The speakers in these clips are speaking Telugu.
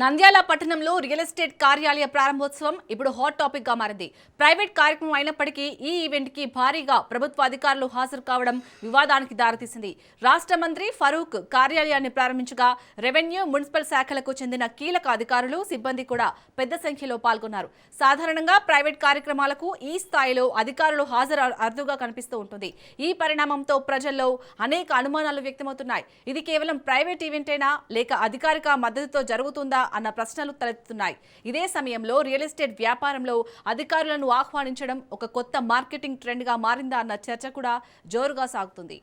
నంద్యాల పట్టణంలో రియల్ ఎస్టేట్ కార్యాలయ ప్రారంభోత్సవం ఇప్పుడు హాట్ టాపిక్ గా మారింది. ప్రైవేట్ కార్యక్రమం అయినప్పటికీ ఈ ఈవెంట్ కి భారీగా ప్రభుత్వ అధికారులు హాజరు కావడం వివాదానికి దారితీసింది. రాష్ట్ర మంత్రి ఫరూక్ కార్యాలయాన్ని ప్రారంభించగా రెవెన్యూ, మున్సిపల్ శాఖలకు చెందిన కీలక అధికారులు, సిబ్బంది కూడా పెద్ద సంఖ్యలో పాల్గొన్నారు. సాధారణంగా ప్రైవేట్ కార్యక్రమాలకు ఈ స్థాయిలో అధికారులు హాజరు అరుదుగా కనిపిస్తూ ఉంటుంది. ఈ పరిణామంతో ప్రజల్లో అనేక అనుమానాలు వ్యక్తమవుతున్నాయి. ఇది కేవలం ప్రైవేట్ ఈవెంటేనా లేక అధికారిక మద్దతుతో జరుగుతుందా అన్న ప్రశ్నలు తలెత్తుతున్నాయి. ఇదే సమయంలో రియల్ ఎస్టేట్ వ్యాపారంలో అధికారులను ఆహ్వానించడం ఒక కొత్త మార్కెటింగ్ ట్రెండ్ గా మారిందా అన్న చర్చ కూడా జోరుగా సాగుతుంది.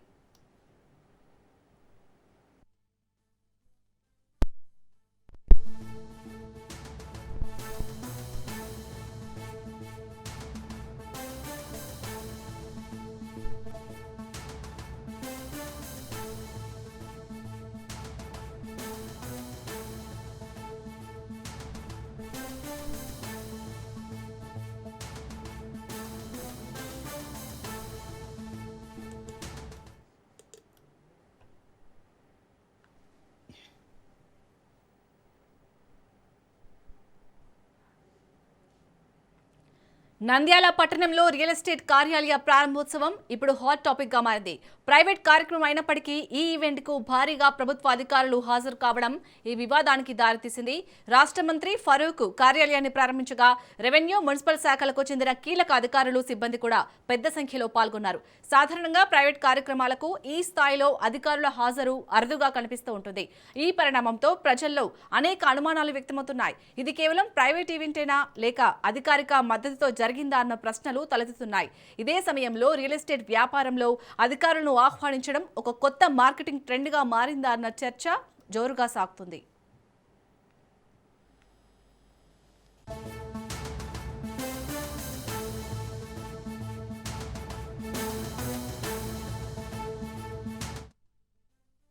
నంద్యాల పట్టణంలో రియల్ ఎస్టేట్ కార్యాలయ ప్రారంభోత్సవం ఇప్పుడు హాట్ టాపిక్ గా మారింది. ప్రైవేట్ కార్యక్రమం అయినప్పటికీ ఈ ఈవెంట్ కు భారీగా ప్రభుత్వ అధికారులు హాజరు కావడం ఈ వివాదానికి దారితీసింది. రాష్ట్ర మంత్రి ఫరూక్ కార్యాలయాన్ని ప్రారంభించగా రెవెన్యూ, మున్సిపల్ శాఖలకు చెందిన కీలక అధికారులు, సిబ్బంది కూడా పెద్ద సంఖ్యలో పాల్గొన్నారు. సాధారణంగా ప్రైవేట్ కార్యక్రమాలకు ఈ స్థాయిలో అధికారుల హాజరు అరుదుగా కనిపిస్తూ ఉంటుంది. ఈ పరిణామంతో ప్రజల్లో అనేక అనుమానాలు వ్యక్తమవుతున్నాయి. ఇది కేవలం ప్రైవేట్ ఈవెంటేనా లేక అధికారిక మద్దతుతో జరిగిందా అన్న ప్రశ్నలు తలెత్తుతున్నాయి. ఇదే సమయంలో రియల్ ఎస్టేట్ వ్యాపారంలో అధికారులను ఆహ్వానించడం ఒక కొత్త మార్కెటింగ్ ట్రెండ్ గా మారిందా అన్న చర్చ జోరుగా సాగుతుంది.